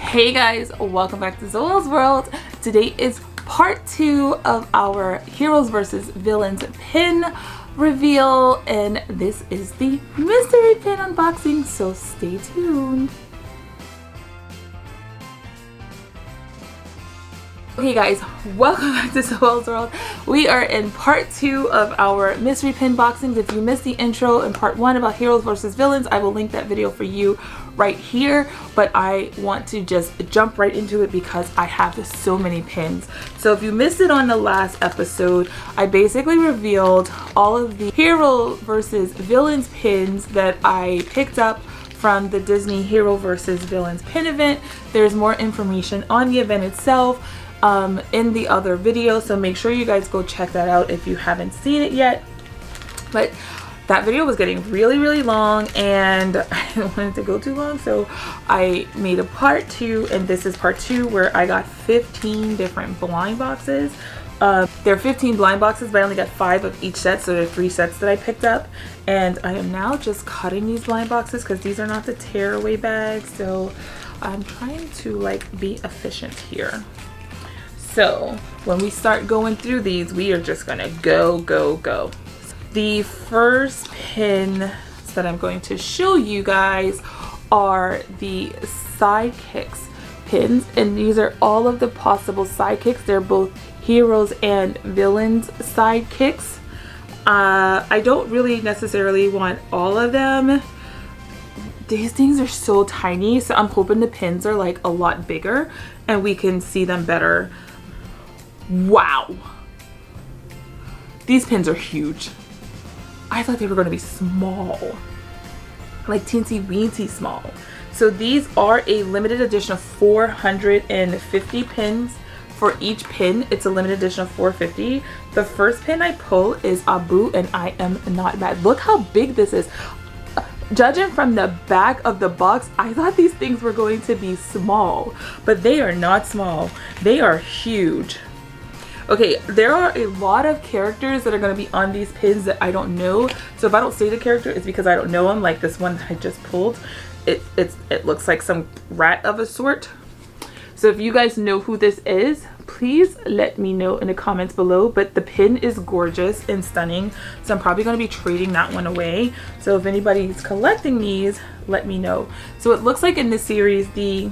Hey guys, welcome back to Zoelle's World. Today is part 2 of our Heroes versus Villains pin reveal, and this is the mystery pin unboxing, so stay tuned. Okay guys, welcome back to Zoelle's World. We are in part 2 of our mystery pin boxings. If you missed the intro in part 1 about Heroes versus Villains, I will link that video for you right here, but I want to just jump right into it because I have so many pins. So if you missed it on the last episode, I basically revealed all of the Hero versus Villains pins that I picked up from the Disney Hero versus Villains pin event. There's more information on the event itself in the other video, so make sure you guys go check that out if you haven't seen it yet. But that video was getting really long and I didn't want it to go too long, so I made a part 2, and this is part 2 where I got 15 different blind boxes. There are 15 blind boxes, but I only got 5 of each set, so there are 3 sets that I picked up, and I am now just cutting these blind boxes because these are not the tearaway bags, so I'm trying to like be efficient here. So when we start going through these, we are just gonna go. The first pins that I'm going to show you guys are the sidekicks pins, and these are all of the possible sidekicks. They're both heroes and villains sidekicks. I don't really necessarily want all of them. These things are so tiny, so I'm hoping the pins are like a lot bigger and we can see them better. Wow, these pins are huge. I thought they were going to be small, like teensy weensy small. So these are a limited edition of 450 pins. For each pin, it's a limited edition of 450. The first pin I pull is Abu, and I am not mad. Look how big this is. Judging from the back of the box, I thought these things were going to be small, but they are not small. They are huge. Okay, there are a lot of characters that are going to be on these pins that I don't know. So if I don't say the character, it's because I don't know them. Like this one I just pulled. It looks like some rat of a sort. So if you guys know who this is, please let me know in the comments below. But the pin is gorgeous and stunning, so I'm probably going to be trading that one away. So if anybody's collecting these, let me know. So it looks like in this series, the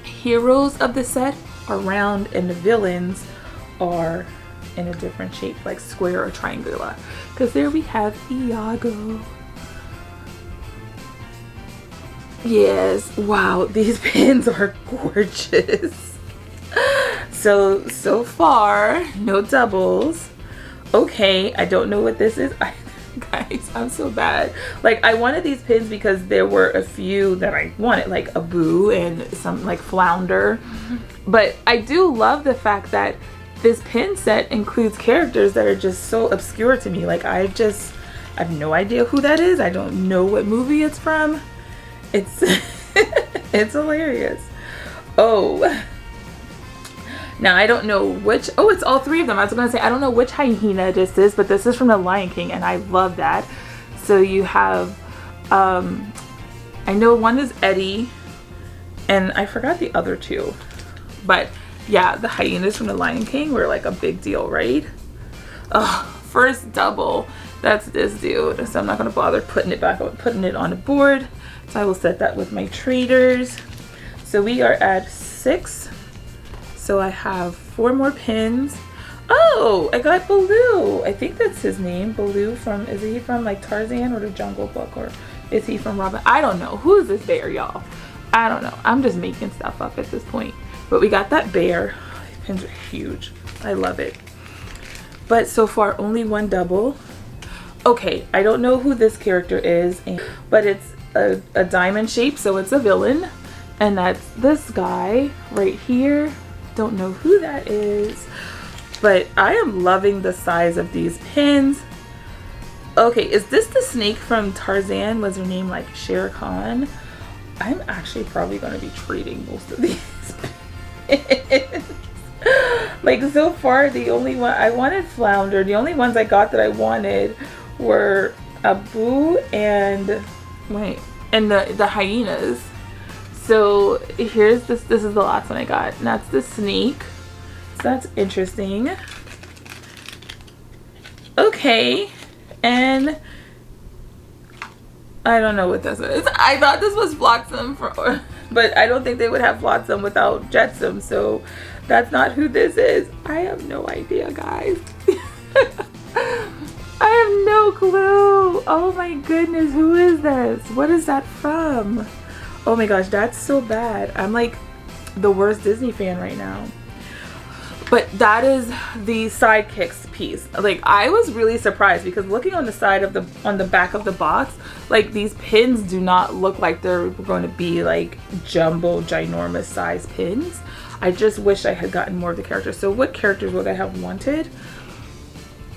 heroes of the set are round and the villains are in a different shape, like square or triangular. Because there we have Iago. Yes, wow, these pins are gorgeous. So far, no doubles. Okay, I don't know what this is. Guys, I'm so bad. Like, I wanted these pins because there were a few that I wanted, like Abu and some like Flounder. But I do love the fact that this pin set includes characters that are just so obscure to me. Like, I have no idea who that is. I don't know what movie it's from. It's it's hilarious. Oh, now I don't know which. Oh, it's all 3 of them. I was gonna say I don't know which hyena this is, but this is from the Lion King, and I love that. So you have I know one is Eddie, and I forgot the other 2, but yeah, the hyenas from the Lion King were like a big deal, right? Oh, first double, that's this dude. So I'm not gonna bother putting it on the board. So I will set that with my traders. So we are at 6. So I have 4 more pins. Oh, I got Baloo. I think that's his name. Baloo from, is he from like Tarzan or the Jungle Book, or is he from Robin? I don't know. Who is this bear, y'all? I don't know. I'm just making stuff up at this point. But we got that bear. These pins are huge. I love it. But so far, only 1 double. Okay, I don't know who this character is, but it's a diamond shape, so it's a villain. And that's this guy right here. Don't know who that is. But I am loving the size of these pins. Okay, is this the snake from Tarzan? Was her name like Shere Khan? I'm actually probably going to be trading most of these pins. Like, so far the only one I wanted, Flounder. The only ones I got that I wanted were Abu and the hyenas. So here's this is the last one I got, and that's the snake. So that's interesting. Okay, and I don't know what this is. I thought this was Flotsam, but I don't think they would have Flotsam without Jetsam, so that's not who this is. I have no idea, guys. I have no clue. Oh my goodness, who is this? What is that from? Oh my gosh, that's so bad. I'm like the worst Disney fan right now. But that is the sidekicks piece. Like, I was really surprised because looking on the side of on the back of the box, like, these pins do not look like they're going to be like jumbo ginormous size pins. I just wish I had gotten more of the characters. So what characters would I have wanted?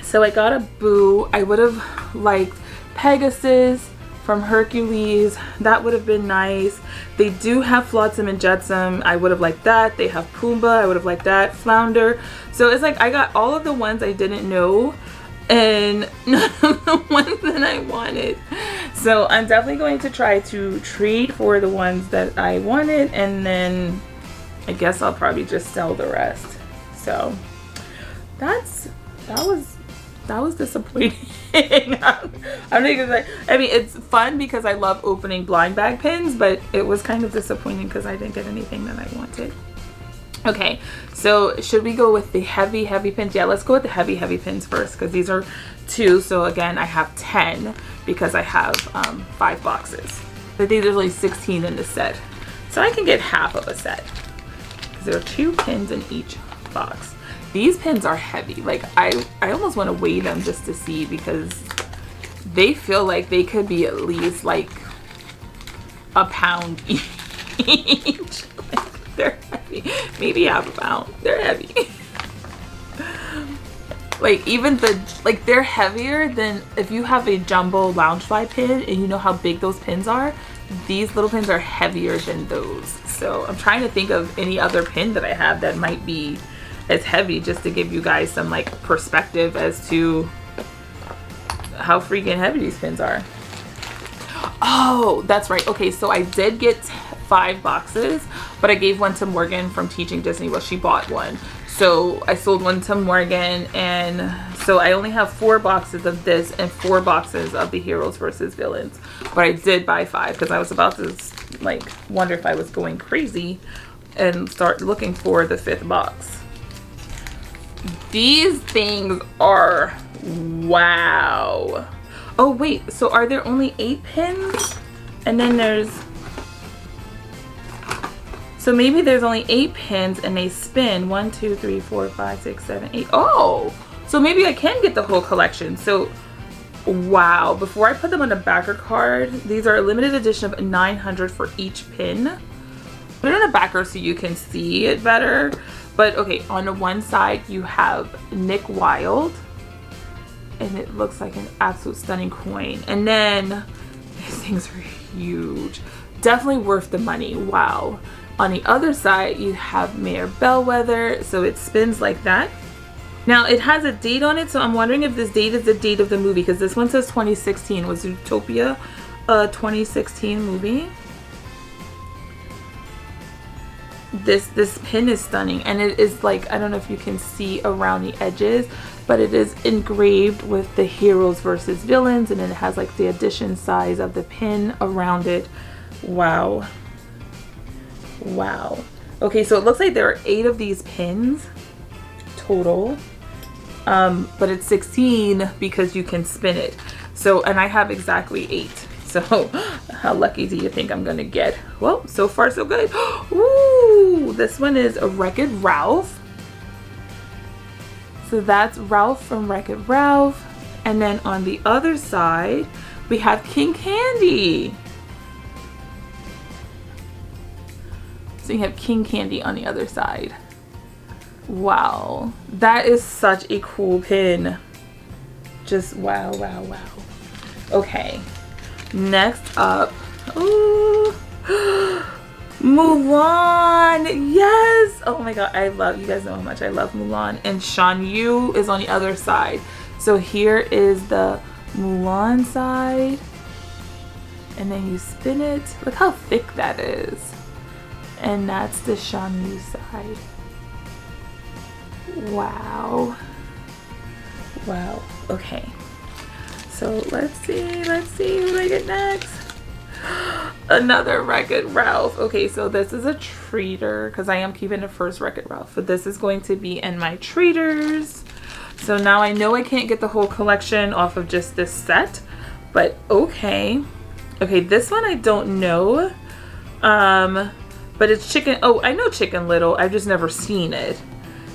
So I got a Boo. I would have liked Pegasus from Hercules. That would have been nice. They do have Flotsam and Jetsam. I would have liked that. They have Pumbaa. I would have liked that. Flounder. So it's like I got all of the ones I didn't know and none of the ones that I wanted. So I'm definitely going to try to trade for the ones that I wanted, and then I guess I'll probably just sell the rest. So that was disappointing. I'm not even like, I mean, it's fun because I love opening blind bag pins, but it was kind of disappointing because I didn't get anything that I wanted. Okay, so should we go with the heavy pins? Yeah, let's go with the heavy pins first because these are 2. So again, I have 10 because I have 5 boxes. But these are only 16 in the set. So I can get half of a set because there are 2 pins in each box. These pins are heavy. Like, I almost want to weigh them just to see because they feel like they could be at least like a pound each. Like, they're heavy. Maybe half a pound. They're heavy. Like, even they're heavier than if you have a jumbo Loungefly pin and you know how big those pins are. These little pins are heavier than those. So I'm trying to think of any other pin that I have that might be as heavy, just to give you guys some like perspective as to how freaking heavy these pins are. Oh, that's right. Okay, so I did get 5 boxes, but I gave one to Morgan from Teaching Disney. Well, she bought one, so I sold one to Morgan, and so I only have 4 boxes of this and 4 boxes of the Heroes versus Villains. But I did buy 5 because I was about to like wonder if I was going crazy and start looking for the 5th box. These things are wow. Oh wait, so are there only 8 pins? And then there's, so maybe there's only 8 pins and they spin 1, 2, 3, 4, 5, 6, 7, 8. Oh, so maybe I can get the whole collection. So wow, before I put them on the backer card, these are a limited edition of 900 for each pin. Put it on the backer so you can see it better. But okay, on the one side you have Nick Wilde, and it looks like an absolute stunning coin. And then these things are huge, definitely worth the money. Wow. On the other side you have Mayor Bellwether, so it spins like that. Now it has a date on it, so I'm wondering if this date is the date of the movie, because this one says 2016. Was Zootopia a 2016 movie? This pin is stunning, and it is like, I don't know if you can see around the edges, but it is engraved with the Heroes versus Villains, and then it has like the edition size of the pin around it. Wow. Wow. Okay, so it looks like there are 8 of these pins total, but it's 16 because you can spin it. So, and I have exactly 8. So how lucky do you think I'm gonna get? Well, so far so good. Ooh, this one is a Wreck-It Ralph. So that's Ralph from Wreck-It Ralph. And then on the other side, we have King Candy. So you have King Candy on the other side. Wow, that is such a cool pin. Just wow, wow, wow. Okay. Next up, ooh, Mulan. Yes. Oh my god, I love, you guys know how much I love Mulan. And Shan Yu is on the other side. So here is the Mulan side, and then you spin it. Look how thick that is. And that's the Shamu side. Wow. Wow. Okay. So let's see who do I get next. Another Wreck-It Ralph. Okay, so this is a treater because I am keeping the first Wreck-It Ralph, but this is going to be in my treaters. So now I know I can't get the whole collection off of just this set, but okay. Okay, this one I don't know. But it's Chicken. Oh, I know Chicken Little. I've just never seen it.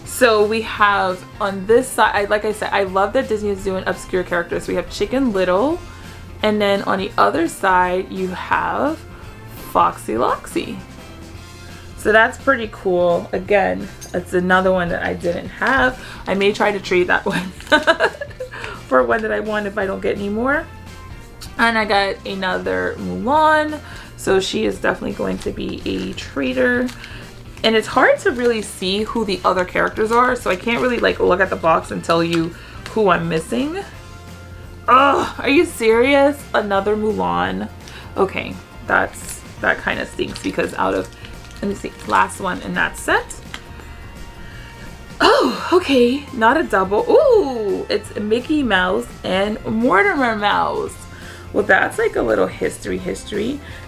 So we have on this side, like I said, I love that Disney is doing obscure characters. We have Chicken Little, and then on the other side you have Foxy Loxy. So that's pretty cool. Again, it's another one that I didn't have. I may try to trade that one for one that I want if I don't get any more. And I got another Mulan. So she is definitely going to be a treater. And it's hard to really see who the other characters are, so I can't really like look at the box and tell you who I'm missing. Oh, are you serious? Another Mulan. Okay, that kind of stinks because out of, let me see, last one in that set. Oh, okay, not a double. Ooh, it's Mickey Mouse and Mortimer Mouse. Well, that's like a little history,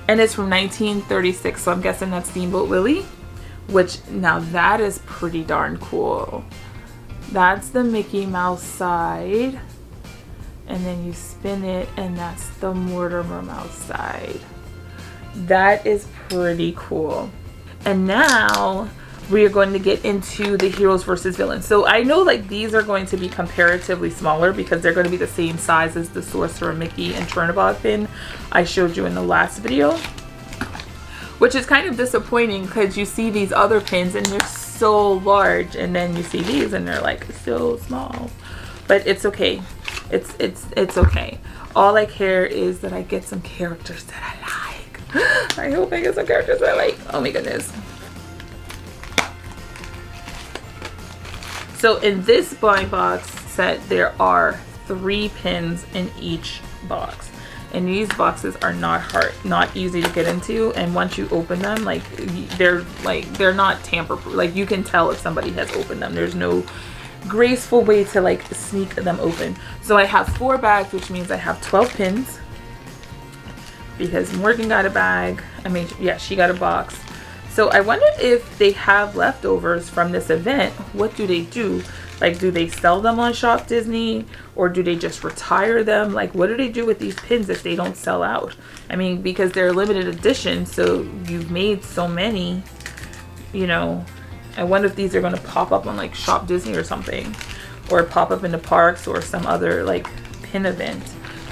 and it's from 1936, so I'm guessing that's Steamboat Willie. Which, now that is pretty darn cool. That's the Mickey Mouse side. And then you spin it and that's the Mortimer Mouse side. That is pretty cool. And now we are going to get into the heroes versus villains. So I know like these are going to be comparatively smaller because they're going to be the same size as the Sorcerer Mickey and Chernabog pin I showed you in the last video. Which is kind of disappointing because you see these other pins and they're so large, and then you see these and they're like so small. But it's okay. It's okay. All I care is that I get some characters that I like. I hope I get some characters that I like. Oh my goodness. So in this blind box set, there are 3 pins in each box. And these boxes are not easy to get into, and once you open them, like they're not tamper proof. Like you can tell if somebody has opened them. There's no graceful way to like sneak them open. So I have 4 bags, which means I have 12 pins because Morgan got a bag. I mean, yeah, she got a box. So I wonder if they have leftovers from this event. What do they do? Like, do they sell them on Shop Disney, or do they just retire them? Like, what do they do with these pins if they don't sell out? I mean, because they're limited edition, so you've made so many, you know. I wonder if these are going to pop up on like Shop Disney or something, or pop up in the parks or some other like pin event.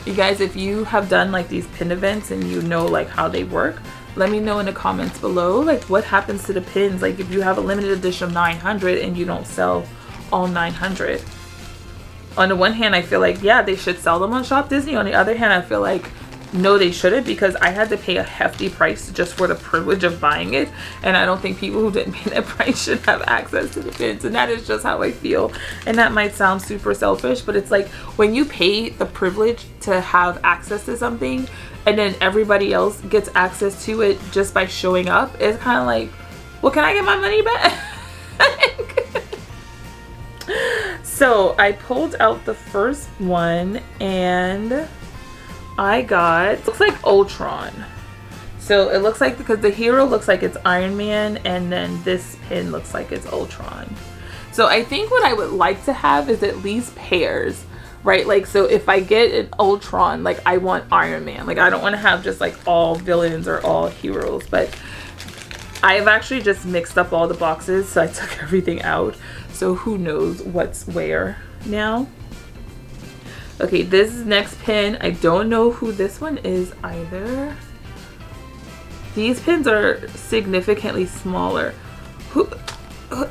You guys, if you have done like these pin events and you know like how they work, let me know in the comments below, like what happens to the pins. Like if you have a limited edition of 900 and you don't sell all 900. On the one hand, I feel like, yeah, they should sell them on Shop Disney. On the other hand, I feel like, no, they shouldn't, because I had to pay a hefty price just for the privilege of buying it. And I don't think people who didn't pay that price should have access to the pins. And that is just how I feel. And that might sound super selfish, but it's like when you pay the privilege to have access to something and then everybody else gets access to it just by showing up, it's kind of like, well, can I get my money back? So I pulled out the first one and I got, looks like Ultron. So it looks like, because the hero looks like it's Iron Man, and then this pin looks like it's Ultron. So I think what I would like to have is at least pairs, right? Like, so if I get an Ultron, like I want Iron Man. Like I don't want to have just like all villains or all heroes, but I've actually just mixed up all the boxes, so I took everything out. So who knows what's where now. Okay, this next pin, I don't know who this one is either. These pins are significantly smaller. Who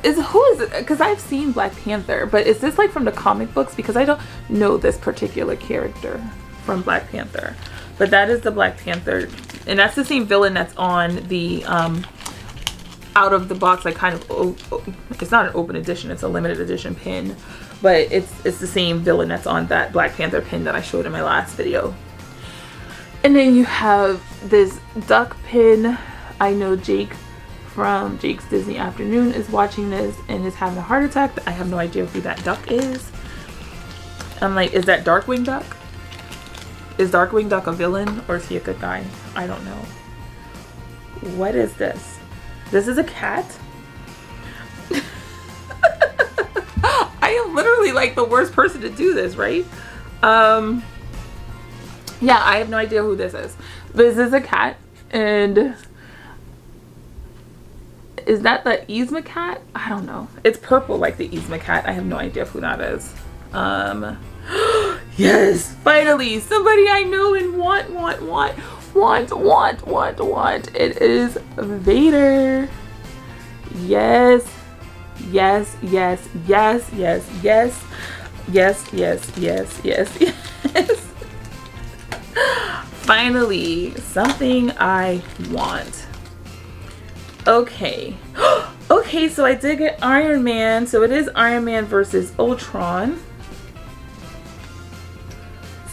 is it? Because I've seen Black Panther, but is this like from the comic books? Because I don't know this particular character from Black Panther. But that is the Black Panther, and that's the same villain that's on the out of the box, like kind of, it's not an open edition, it's a limited edition pin, but it's the same villain that's on that Black Panther pin that I showed in my last video. And then you have this duck pin. I know Jake from Jake's Disney Afternoon is watching this and is having a heart attack. I have no idea who that duck is. I'm like, is that Darkwing Duck? Is Darkwing Duck a villain or is he a good guy? I don't know. What is this? This is a cat? I am literally like the worst person to do this, right? Yeah, I have no idea who this is. This is a cat, and is that the Yzma cat? I don't know. It's purple like the Yzma cat. I have no idea who that is. Yes, finally, somebody I know and want. It is Vader. Yes. Finally, something I want. Okay. Okay, so I did get Iron Man. So it is Iron Man versus Ultron.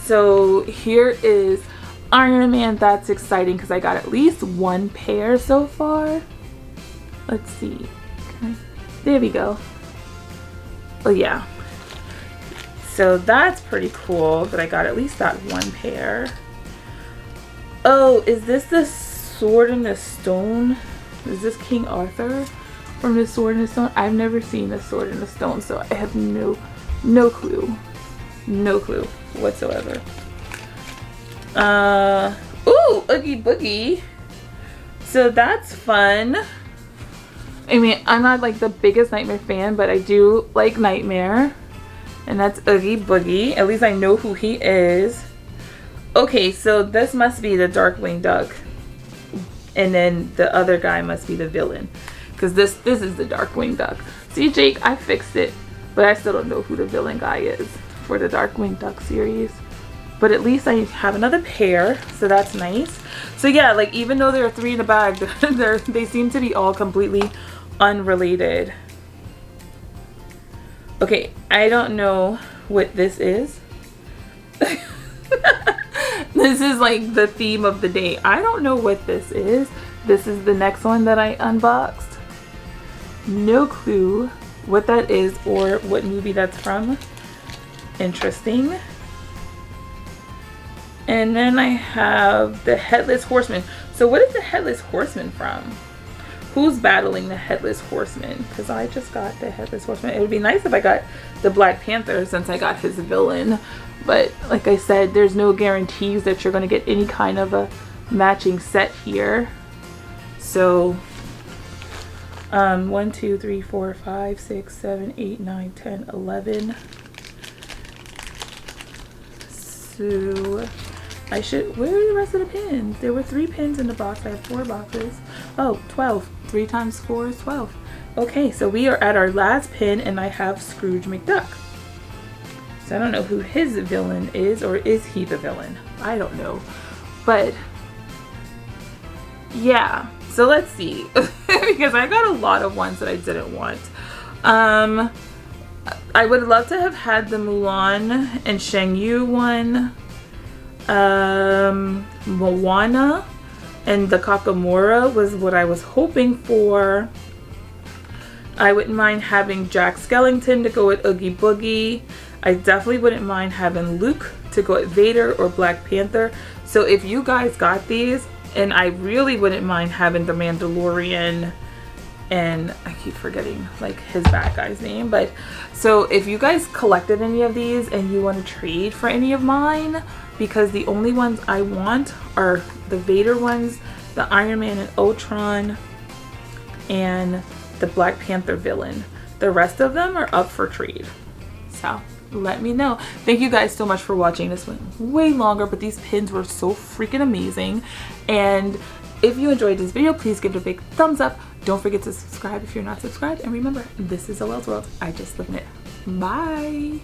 So here is Iron Man. That's exciting because I got at least one pair so far. Let's see. There we go. Oh yeah. So that's pretty cool that I got at least that one pair. Oh, is this the Sword in the Stone? Is this King Arthur from the Sword in the Stone? I've never seen the Sword in the Stone, so I have no clue. No clue whatsoever. Ooh, Oogie Boogie. So that's fun. I mean, I'm not like the biggest Nightmare fan, but I do like Nightmare. And that's Oogie Boogie. At least I know who he is. Okay, so this must be the Darkwing Duck. And then the other guy must be the villain. Because this is the Darkwing Duck. See, Jake, I fixed it. But I still don't know who the villain guy is for the Darkwing Duck series. But at least I have another pair, so that's nice. So yeah, like even though there are 3 in the bag, they seem to be all completely unrelated. Okay, I don't know what this is. This is like the theme of the day. I don't know what this is. This is the next one that I unboxed. No clue what that is or what movie that's from. Interesting. And then I have the Headless Horseman. So what is the Headless Horseman from? Who's battling the Headless Horseman? Because I just got the Headless Horseman. It would be nice if I got the Black Panther since I got his villain. But like I said, there's no guarantees that you're going to get any kind of a matching set here. So 1, 2, 3, 4, 5, 6, 7, 8, 9, 10, 11. So I should, where are the rest of the pins? There were 3 pins in the box. I have 4 boxes. Oh, 12. 3 times 4 is 12. Okay, so we are at our last pin and I have Scrooge McDuck. So I don't know who his villain is, or is he the villain? I don't know. But yeah, so let's see. Because I got a lot of ones that I didn't want. I would love to have had the Mulan and Shang Yu one. Moana and the Kakamora was what I was hoping for. I wouldn't mind having Jack Skellington to go with Oogie Boogie. I definitely wouldn't mind having Luke to go with Vader or Black Panther. So if you guys got these, and I really wouldn't mind having the Mandalorian, and I keep forgetting like his bad guy's name, but so if you guys collected any of these and you want to trade for any of mine, because the only ones I want are the Vader ones, the Iron Man and Ultron, and the Black Panther villain. The rest of them are up for trade. So let me know. Thank you guys so much for watching. This went way longer, but these pins were so freaking amazing. And if you enjoyed this video, please give it a big thumbs up. Don't forget to subscribe if you're not subscribed. And remember, this is Zoelle's World. I just live in it. Bye.